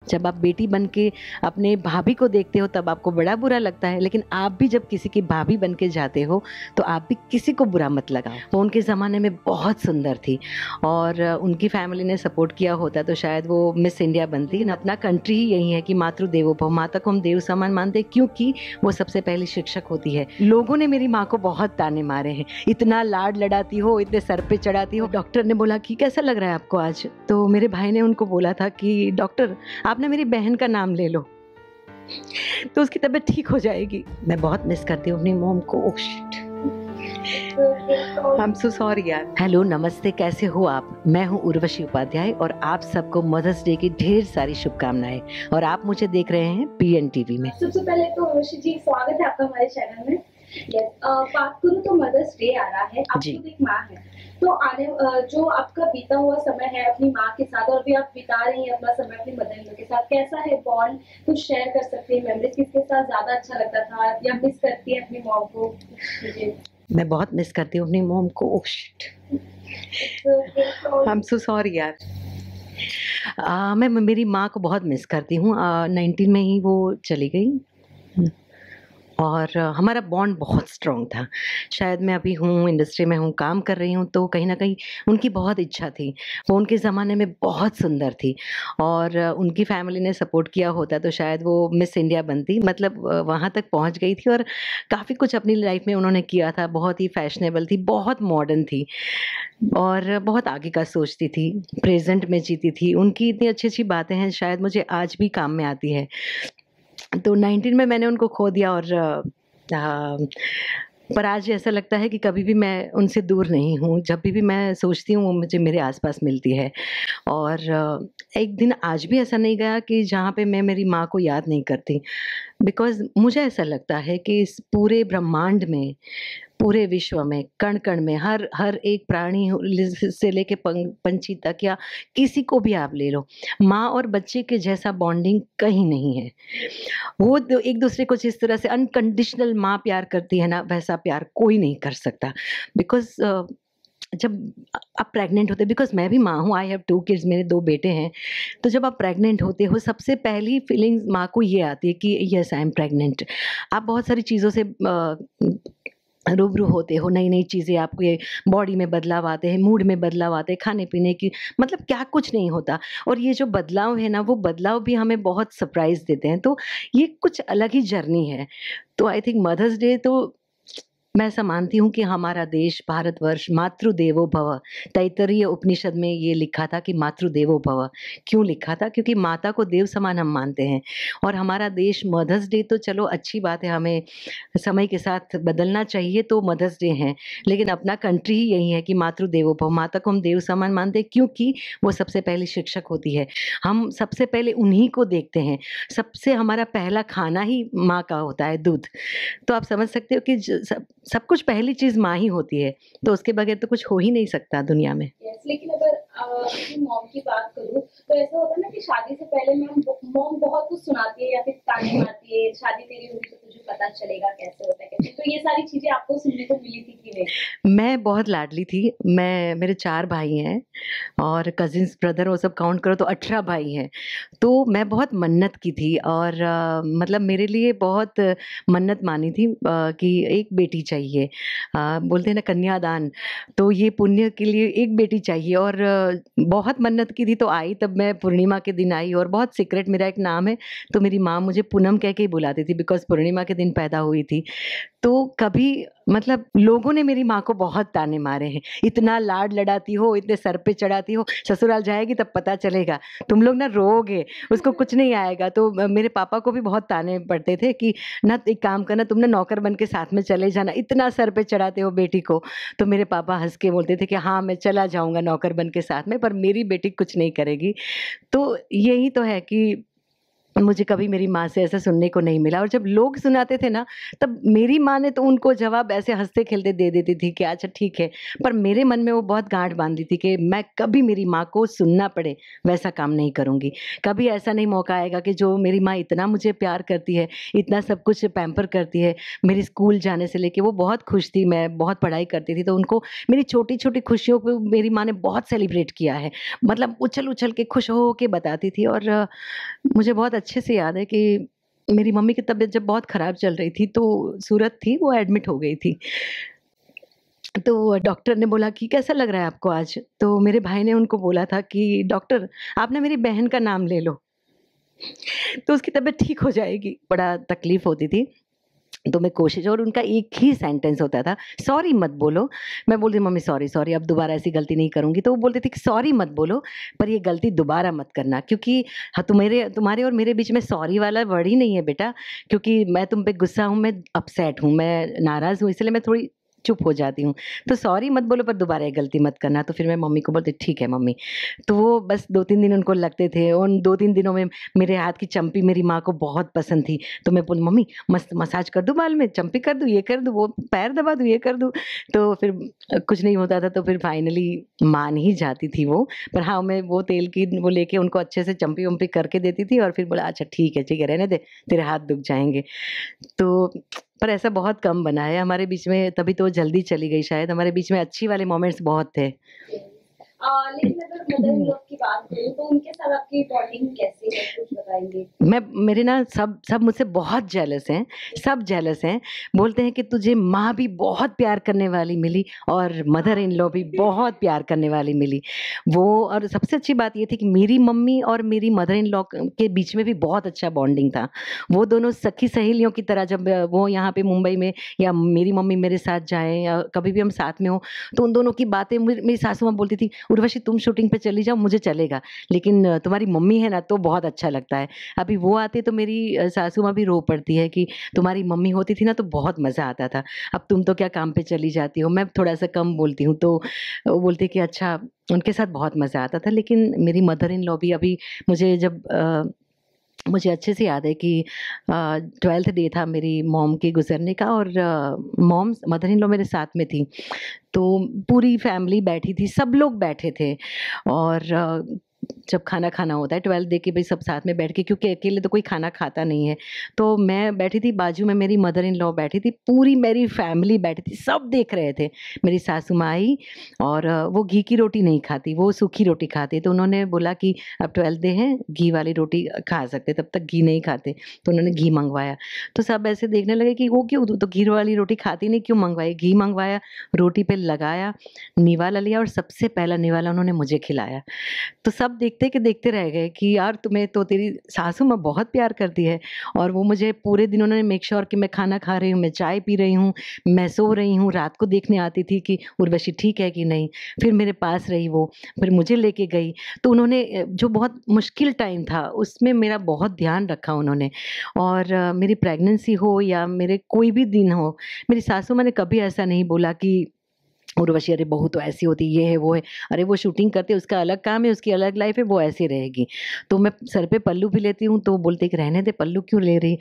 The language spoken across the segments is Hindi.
जब आप बेटी बन के अपने भाभी को देखते हो तब आपको बड़ा बुरा लगता है, लेकिन आप भी जब किसी की भाभी बन के जाते हो तो आप भी किसी को बुरा मत लगाओ। वो उनके ज़माने में बहुत सुंदर थी और उनकी फैमिली ने सपोर्ट किया होता तो शायद वो मिस इंडिया बनती। अपना कंट्री ही यही है कि मातृ देवो भव, माता को हम देव समान मानते हैं क्योंकि वो सबसे पहली शिक्षक होती है। लोगों ने मेरी माँ को बहुत ताने मारे हैं, इतना लाड लड़ाती हो, इतने सर पे चढ़ाती हो। डॉक्टर ने बोला कि कैसा लग रहा है आपको आज, तो मेरे भाई ने उनको बोला था कि डॉक्टर आप ना मेरी बहन का नाम ले लो तो उसकी तबीयत ठीक हो जाएगी। मैं बहुत मिस करती हूँ अपनी मॉम को। Oh shit, I am so sorry यार। हेलो नमस्ते, कैसे हो आप? मैं हूँ उर्वशी उपाध्याय और आप सबको मदर्स डे की ढेर सारी शुभकामनाएं। और आप मुझे देख रहे हैं पीएन टीवी में। सबसे पहले तो उर्वशी जी स्वागत है आपका हमारे चैनल में। बात करूँ तो मदर्स डे आ रहा है, आप खुद एक माँ है, तो आने जो आपका बीता हुआ समय है अपनी माँ के साथ और भी आप बिता रही हैं अपना समय अपनी मदर इन लॉ के साथ, कैसा है बॉन्ड? कुछ शेयर कर सकते हैं मेमोरीज, किसके साथ ज्यादा अच्छा लगता था या मिस करती है अपनी मॉम को? मैं बहुत मिस करती हूँ अपनी मॉम को। Oh shit, I am so sorry यार। मैं मेरी माँ को बहुत मिस करती हूँ। 19 में ही वो चली गई और हमारा बॉन्ड बहुत स्ट्रॉन्ग था। शायद मैं अभी हूँ, इंडस्ट्री में हूँ, काम कर रही हूँ, तो कहीं न कहीं उनकी बहुत इच्छा थी। वो उनके ज़माने में बहुत सुंदर थी और उनकी फैमिली ने सपोर्ट किया होता तो शायद वो मिस इंडिया बनती। मतलब वहाँ तक पहुँच गई थी और काफ़ी कुछ अपनी लाइफ़ में उन्होंने किया था। बहुत ही फैशनेबल थी, बहुत मॉडर्न थी और बहुत आगे का सोचती थी, प्रेज़ेंट में जीती थी। उनकी इतनी अच्छी-अच्छी बातें हैं, शायद मुझे आज भी काम में आती है। तो 19 में मैंने उनको खो दिया और पर आज ऐसा लगता है कि कभी भी मैं उनसे दूर नहीं हूँ। जब भी मैं सोचती हूँ वो मुझे मेरे आस-पास मिलती है और एक दिन आज भी ऐसा नहीं गया कि जहाँ पे मैं मेरी माँ को याद नहीं करती। बिकॉज़ मुझे ऐसा लगता है कि इस पूरे ब्रह्मांड में, पूरे विश्व में, कण-कण में, हर हर एक प्राणी से लेके पंछी तक या किसी को भी आप ले लो, माँ और बच्चे के जैसा बॉन्डिंग कहीं नहीं है। वो एक-दूसरे को जिस तरह से अनकंडीशनल माँ प्यार करती है ना, वैसा प्यार कोई नहीं कर सकता। बिकॉज़ जब आप प्रेग्नेंट होते, बिकॉज़ मैं भी माँ हूँ, आई हैव 2 किड्स, मेरे 2 बेटे हैं। तो जब आप प्रेग्नेंट होते हो, सबसे पहली फीलिंग्स माँ को ये आती है कि येस आई एम प्रेग्नेंट। आप बहुत सारी चीज़ों से रूबरू होते हो, नई-नई चीज़ें आपके बॉडी में बदलाव आते हैं, मूड में बदलाव आते हैं, खाने-पीने की मतलब क्या कुछ नहीं होता और ये जो बदलाव है ना, वो बदलाव भी हमें बहुत सरप्राइज़ देते हैं। तो ये कुछ अलग ही जर्नी है। तो आई थिंक मदर्स डे तो मैं ऐसा मानती हूँ कि हमारा देश भारतवर्ष मातृ देवो भव, तैत्तरीय उपनिषद में ये लिखा था कि मातृ देवो भव। क्यों लिखा था? क्योंकि माता को देव समान हम मानते हैं और हमारा देश मदर्स डे तो चलो अच्छी बात है, हमें समय के साथ बदलना चाहिए तो मदर्स डे है, लेकिन अपना कंट्री ही यही है कि मातृ देवो भव, माता को हम देव समान मानते हैं क्योंकि वो सबसे पहली शिक्षक होती है। हम सबसे पहले उन्हीं को देखते हैं, सबसे हमारा पहला खाना ही माँ का होता है, दूध। तो आप समझ सकते हो कि सब कुछ पहली चीज़ माँ ही होती है, तो उसके बगैर तो कुछ हो ही नहीं सकता दुनिया में। लेकिन अगर अपनी मॉम की बात करूँ तो ऐसा होता है ना कि शादी से पहले मॉम बहुत कुछ सुनाती है या फिर ताने मारती है, शादी तेरी होगी तो तुझे पता चलेगा कैसे होता है कैसे, तो ये सारी चीजें आपको सुनने को मिली थी कि नहीं? मैं बहुत लाडली थी। मेरे 4 भाई हैं और कज़िन्स, ब्रदर वो सब काउंट करो तो 18 भाई हैं। तो मैं बहुत मन्नत की थी और मतलब मेरे लिए बहुत मन्नत मानी थी कि एक बेटी चाहिए। बोलते हैं ना कन्यादान, तो ये पुण्य के लिए एक बेटी चाहिए और बहुत मन्नत की थी तो आई, तब मैं पूर्णिमा के दिन आई और बहुत सीक्रेट मेरा एक नाम है, तो मेरी माँ मुझे पूनम कह के ही बुलाती थी बिकॉज़ पूर्णिमा के दिन पैदा हुई थी। तो कभी मतलब लोगों ने मेरी माँ को बहुत ताने मारे हैं, इतना लाड लड़ाती हो, इतने सर पे चढ़ाती हो, ससुराल जाएगी तब पता चलेगा, तुम लोग ना रोओगे, उसको कुछ नहीं आएगा। तो मेरे पापा को भी बहुत ताने पड़ते थे कि ना एक काम करना, तुम ना नौकर बन के साथ में चले जाना, इतना सर पे चढ़ाते हो बेटी को। तो मेरे पापा हँस के बोलते थे कि हाँ, मैं चला जाऊँगा नौकर बन के साथ में, पर मेरी बेटी कुछ नहीं करेगी। तो यही तो है कि मुझे कभी मेरी माँ से ऐसा सुनने को नहीं मिला, और जब लोग सुनाते थे ना, तब मेरी माँ ने तो उनको जवाब ऐसे हँसते-खेलते दे देती थी कि अच्छा ठीक है। पर मेरे मन में वो बहुत गाँठ बाँधी थी कि मैं कभी मेरी माँ को सुनना पड़े, वैसा काम नहीं करूँगी। कभी ऐसा नहीं मौका आएगा कि जो मेरी माँ इतना मुझे प्यार करती है, इतना सब कुछ पैम्पर करती है, मेरी स्कूल जाने से लेके वो बहुत खुश थी, मैं बहुत पढ़ाई करती थी, तो उनको मेरी छोटी-छोटी खुशियों को मेरी माँ ने बहुत सेलिब्रेट किया है। मतलब उछल-उछल के, खुश हो के बताती थी। और मुझे बहुत अच्छे से याद है कि मेरी मम्मी की तबीयत जब बहुत ख़राब चल रही थी, तो सूरत थी, वो एडमिट हो गई थी। तो डॉक्टर ने बोला कि कैसा लग रहा है आपको आज? तो मेरे भाई ने उनको बोला था कि डॉक्टर, आप ना मेरी बहन का नाम ले लो, तो उसकी तबीयत ठीक हो जाएगी। बड़ा तकलीफ़ होती थी। तो मैं कोशिश, और उनका एक ही सेंटेंस होता था, सॉरी मत बोलो। मैं बोलती मम्मी सॉरी, सॉरी, अब दोबारा ऐसी गलती नहीं करूँगी। तो वो बोलते थे कि सॉरी मत बोलो, पर ये गलती दोबारा मत करना, क्योंकि हाँ, तुम्हारे और मेरे बीच में सॉरी वाला वर्ड ही नहीं है बेटा, क्योंकि मैं तुम पे गुस्सा हूँ, मैं अपसेट हूँ, मैं नाराज़ हूँ, इसलिए मैं थोड़ी चुप हो जाती हूँ। तो सॉरी मत बोलो, पर दोबारा ये गलती मत करना। तो फिर मैं मम्मी को बोलती ठीक है मम्मी। तो वो बस 2-3 दिन उनको लगते थे। उन 2-3 दिनों में मेरे हाथ की चंपी मेरी माँ को बहुत पसंद थी। तो मैं बोली मम्मी मस्त मसाज कर दूँ बाल में, चंपी कर दूँ, ये कर दूँ, वो पैर दबा दूँ, ये कर दूँ। तो फिर कुछ नहीं होता था, तो फिर फाइनली मान ही जाती थी वो। पर हाँ, मैं वो तेल की वो लेके उनको अच्छे से चंपी-वंपी करके देती थी, और फिर बोला अच्छा ठीक है, रहने दे, तेरे हाथ दुख जाएँगे। तो पर ऐसा बहुत कम बना है हमारे बीच में, तभी तो वो जल्दी चली गई शायद। हमारे बीच में अच्छी वाले मोमेंट्स बहुत थे। लेकिन अगर मदर इन लॉ की बात करूँ तो उनके साथ आपकी बॉन्डिंग कैसी है? कुछ बताएँगे? मैं मेरे ना सब सब मुझसे बहुत जेलस हैं, सब जेलस हैं। बोलते हैं कि तुझे माँ भी बहुत प्यार करने वाली मिली, और मदर इन लॉ भी बहुत प्यार करने वाली मिली। वो, और सबसे अच्छी बात ये थी कि मेरी मम्मी और मेरी मदर इन लॉ क के बीच में भी बहुत अच्छा बॉन्डिंग था। वो दोनों सखी सहेलियों की तरह, जब वो यहाँ पे मुंबई में या मेरी मम्मी मेरे साथ जाएँ या कभी भी हम साथ में हों, तो उन दोनों की बातें मेरी सासू माँ बोलती थी, "उर्वशी तुम शूटिंग पे चली जाओ, मुझे चलेगा, लेकिन तुम्हारी मम्मी है ना तो बहुत अच्छा लगता है।" अभी वो आते तो मेरी सासू माँ भी रो पड़ती है कि तुम्हारी मम्मी होती थी ना तो बहुत मज़ा आता था। अब तुम तो क्या काम पे चली जाती हो, मैं थोड़ा-सा कम बोलती हूँ, तो वो बोलती है कि अच्छा, उनके साथ बहुत मज़ा आता था। लेकिन मेरी मदर इन लॉ भी अभी, मुझे जब मुझे अच्छे से याद है कि 12th डे था मेरी मॉम के गुज़रने का, और मदर इन लॉ मेरे साथ में थी। तो पूरी फैमिली बैठी थी, सब लोग बैठे थे, और जब खाना खाना होता है 12th डे के, भई सब साथ में बैठ के, क्योंकि अकेले तो कोई खाना खाता नहीं है। तो मैं बैठी थी, बाजू में मेरी मदर इन लॉ बैठी थी, पूरी मेरी फैमिली बैठी थी, सब देख रहे थे। मेरी सासू माँ आई, और वो घी की रोटी नहीं खाती, वो सूखी रोटी खाती है। तो उन्होंने बोला कि अब 12th डे है, घी वाली रोटी खा सकते, तब तक घी नहीं खाते। तो उन्होंने घी मँगवाया। तो सब ऐसे देखने लगे कि वो क्यों, तू तो घी वाली रोटी खाती नहीं, क्यों मँगवाई? घी मँगवाया, रोटी पे लगाया, निवाला लिया, और सबसे पहला निवाला उन्होंने मुझे खिलाया। तो सब देखते के देखते रह गए कि यार तुम्हें तो तेरी सासू माँ बहुत प्यार करती है। और वो मुझे पूरे दिन उन्होंने मेक श्योर कि मैं खाना खा रही हूँ, मैं चाय पी रही हूँ, मैं सो रही हूँ, रात को देखने आती थी कि उर्वशी ठीक है कि नहीं। फिर मेरे पास रही वो, फिर मुझे लेके गई। तो उन्होंने जो बहुत मुश्किल टाइम था उसमें मेरा बहुत ध्यान रखा उन्होंने। और मेरी प्रेगनेंसी हो या मेरे कोई भी दिन हो, मेरी सासू माँ ने कभी ऐसा नहीं बोला कि उर्वशी अरे बहू तो ऐसी होती है, ये है, वो है। अरे वो शूटिंग करते हैं, उसका अलग काम है, उसकी अलग लाइफ़ है, वो ऐसे रहेगी। तो मैं सर पे पल्लू भी लेती हूँ, तो वो बोलते हैं कि रहने दे, पल्लू क्यों ले रही?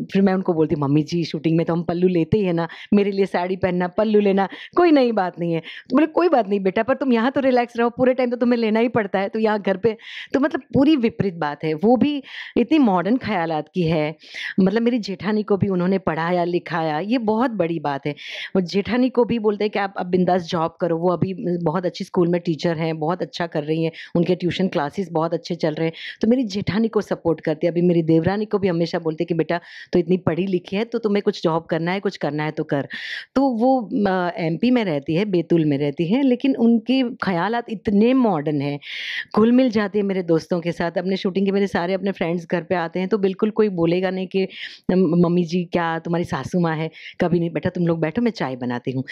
फिर मैं उनको बोलती मम्मी जी शूटिंग में तो हम पल्लू लेते ही है ना, मेरे लिए साड़ी पहनना, पल्लू लेना, कोई नई बात नहीं है। तो बोले कोई बात नहीं बेटा, पर तुम यहाँ तो रिलैक्स रहो, पूरे टाइम तो तुम्हें लेना ही पड़ता है, तो यहाँ घर पे। तो मतलब पूरी विपरीत बात है। वो भी इतनी मॉडर्न ख़यालात की है। मतलब मेरी जेठानी को भी उन्होंने पढ़ाया, लिखाया, ये बहुत बड़ी बात है। और जेठानी को भी बोलते हैं कि आप अब बिंदास जॉब करो, वो अभी बहुत अच्छी स्कूल में टीचर हैं, बहुत अच्छा कर रही हैं, उनके ट्यूशन क्लासेस बहुत अच्छे चल रहे हैं। तो मेरी जेठानी को सपोर्ट करती है। अभी मेरी देवरानी को भी हमेशा बोलते हैं कि बेटा तो इतनी पढ़ी लिखी है, तो तुम्हें कुछ जॉब करना है, कुछ करना है तो कर। तो वो एमपी में रहती है, बैतूल में रहती है, लेकिन उनके ख़यालात इतने मॉडर्न हैं, घुल-मिल जाती है मेरे दोस्तों के साथ। अपने शूटिंग के मेरे सारे अपने फ्रेंड्स घर पे आते हैं, तो बिल्कुल कोई बोलेगा नहीं कि मम्मी जी क्या तुम्हारी सासू माँ है, कभी नहीं, बेटा तुम लोग बैठो मैं चाय बनाती हूँ।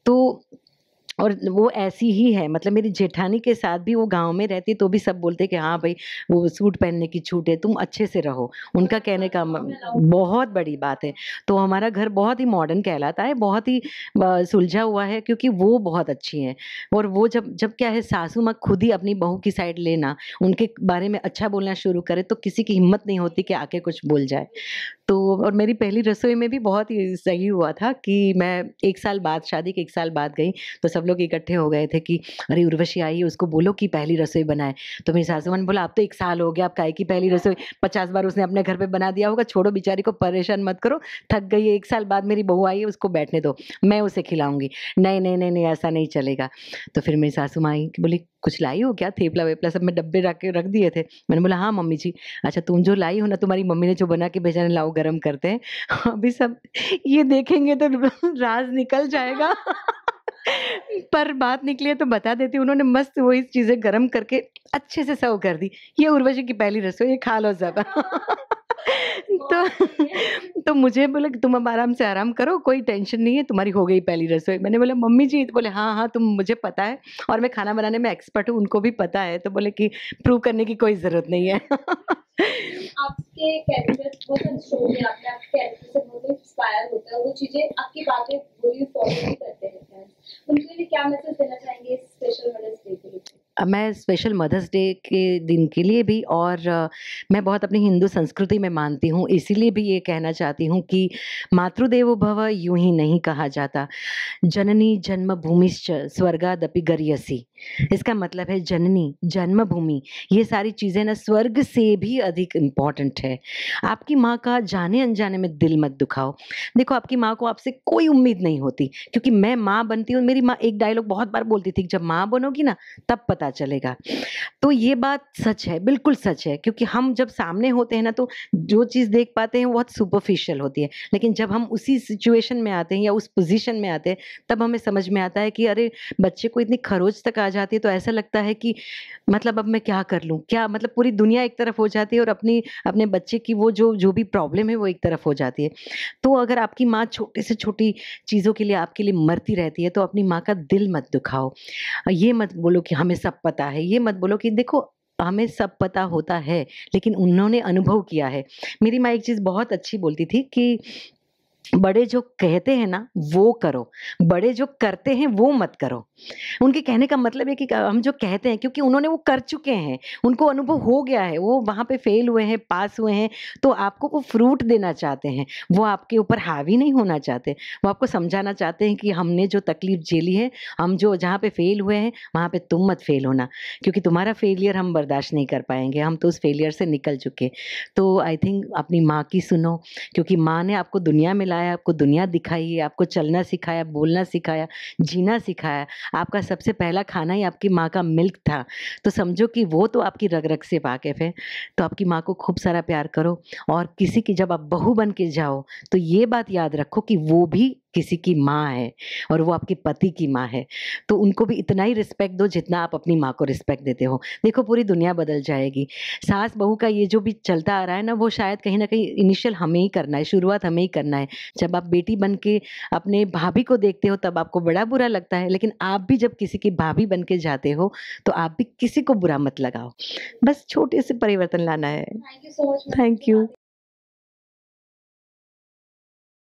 तो और वो ऐसी ही है, मतलब मेरी जेठानी के साथ भी वो गाँव में रहती है तो भी सब बोलते हैं कि हाँ भाई, वो सूट पहनने की छूट है, तुम अच्छे से रहो। उनका कहने का म बहुत बड़ी बात है। तो हमारा घर बहुत ही मॉडर्न कहलाता है, बहुत ही सुलझा हुआ है, क्योंकि वो बहुत अच्छी हैं। और वो जब जब क्या है, सासू माँ खुद ही अपनी बहू की साइड लेना, उनके बारे में अच्छा बोलना शुरू करे तो किसी की हिम्मत नहीं होती कि आके कुछ बोल जाए। तो और मेरी पहली रसोई में भी बहुत ही सही हुआ था कि मैं 1 साल बाद, शादी के 1 साल बाद गई, तो सब लोग इकट्ठे हो गए थे कि अरे उर्वशी आई है, उसको बोलो कि पहली रसोई बनाए। तो मेरी सासू माँ ने बोला अब तो 1 साल हो गया, अब काहे की पहली रसोई, 50 बार उसने अपने घर पे बना दिया होगा, छोड़ो बेचारी को, परेशान मत करो, थक गई है, 1 साल बाद मेरी बहू आई है, उसको बैठने दो, मैं उसे खिलाऊँगी। नहीं, नहीं, नहीं, नहीं, ऐसा नहीं चलेगा। तो फिर मेरी सासू माँ आई कि बोली कुछ लाई हो क्या? थेपला-वेपला सब में डब्बे रख दिए थे। मैंने बोला हाँ मम्मी जी। अच्छा तुम जो लाई हो ना, तुम्हारी मम्मी ने जो बना के भेजा है, लाओ गरम करते हैं। अभी सब ये देखेंगे तो राज़ निकल जाएगा। पर बात निकली है तो बता देती हूँ, उन्होंने मस्त वही चीज़ें गरम करके अच्छे से सर्व कर दी। ये उर्वशी की पहली रसोई है, खा लो सब। तो मुझे बोले कि तुम अब आराम करो, कोई टेंशन नहीं है, तुम्हारी हो गई पहली रसोई। मैंने बोला मम्मी जी, तो बोले हाँ, हाँ, तुम, मुझे पता है और मैं खाना बनाने में एक्सपर्ट हूँ, उनको भी पता है। तो बोले कि प्रूव करने की कोई ज़रूरत नहीं है। आपके कैरेक्टर बहुत सारी स्टोरी आपने आपके कैरेक्टर से बहुत इंस्पायर होते हैं, वो चीजें आपकी बातें पूरी फॉलो भी करते रहते हैं। उनके लिए क्या मैसेज देना चाहेंगे इस स्पेशल मदर्स डे के लिए? मैं स्पेशल मदर्स डे के दिन के लिए भी, और मैं बहुत अपनी हिंदू संस्कृति में मानती हूँ, इसीलिए भी ये कहना चाहती हूँ कि मातृदेवो भव यूँ ही नहीं कहा जाता। जननी जन्मभूमिश्च स्वर्गादपि गर्यसि। इसका मतलब है जननी, जन्मभूमि, ये सारी चीज़ें ना स्वर्ग से भी अधिक इम्पोर्टेंट है। आपकी माँ का जाने-अनजाने में दिल मत दुखाओ। देखो आपकी माँ को आपसे कोई उम्मीद नहीं होती, क्योंकि मैं माँ बनती हूँ, मेरी माँ एक डायलॉग बहुत बार बोलती थी, जब माँ बनोगी ना तब पता चलेगा। तो ये बात सच है, बिल्कुल सच है, क्योंकि हम जब सामने होते हैं ना तो जो चीज़ देख पाते हैं वो बहुत सुपरफिशियल होती है। लेकिन जब हम उसी सिचुएशन में आते हैं या उस पोज़ीशन में आते हैं, तब हमें समझ में आता है कि अरे! बच्चे को इतनी खरोच तक आ जाती है, तो ऐसा लगता है कि मतलब अब मैं क्या कर लूँ? क्या मतलब पूरी दुनिया एक तरफ हो जाती है और अपने बच्चे की वो जो भी प्रॉब्लम है वो एक तरफ हो जाती है। तो अगर आपकी माँ छोटी से छोटी चीज़ों के लिए आपके लिए मरती रहती है, तो अपनी माँ का दिल मत दुखाओ। ये मत बोलो कि हमें सब पता है, ये मत बोलो कि देखो हमें सब पता होता है, लेकिन उन्होंने अनुभव किया है। मेरी माँ एक चीज़ बहुत अच्छी बोलती थी कि बड़े जो कहते हैं ना वो करो, बड़े जो करते हैं वो मत करो। उनके कहने का मतलब है कि हम जो कहते हैं, क्योंकि उन्होंने वो कर चुके हैं, उनको अनुभव हो गया है, वो वहाँ पे फेल हुए हैं, पास हुए हैं, तो आपको वो फ्रूट देना चाहते हैं। वो आपके ऊपर हावी नहीं होना चाहते। वो आपको समझाना चाहते हैं कि हमने जो तकलीफ़ झेली है, हम जो जहाँ पे फेल हुए हैं, वहाँ पे तुम मत फेल होना, क्योंकि तुम्हारा फेलियर हम बर्दाश्त नहीं कर पाएँगे, हम तो उस फेलियर से निकल चुके। तो आई थिंक अपनी माँ की सुनो, क्योंकि माँ ने आपको दुनिया में लाया, आपको दुनिया दिखाई है, आपको चलना सिखाया, बोलना सिखाया, जीना सिखाया। आपका सबसे पहला खाना ही आपकी माँ का मिल्क था, तो समझो कि वो तो आपकी रग-रग से वाकिफ़ है। तो आपकी माँ को खूब सारा प्यार करो, और किसी की जब आप बहू बन के जाओ, तो ये बात याद रखो कि वो भी किसी की माँ है और वो आपके पति की माँ है। तो उनको भी इतना ही रिस्पेक्ट दो जितना आप अपनी माँ को रिस्पेक्ट देते हो। देखो पूरी दुनिया बदल जाएगी। सास-बहू का ये जो भी चलता आ रहा है ना, वो शायद कहीं न कहीं इनिशियल हमें ही करना है, शुरुआत हमें ही करना है। जब आप बेटी बन के अपने भाभी को देखते हो तब आपको बड़ा बुरा लगता है, लेकिन आप भी जब किसी की भाभी बन के जाते हो, तो आप भी किसी को बुरा मत लगाओ। बस छोटे से परिवर्तन लाना है। Thank you so much ma'am. Thank you.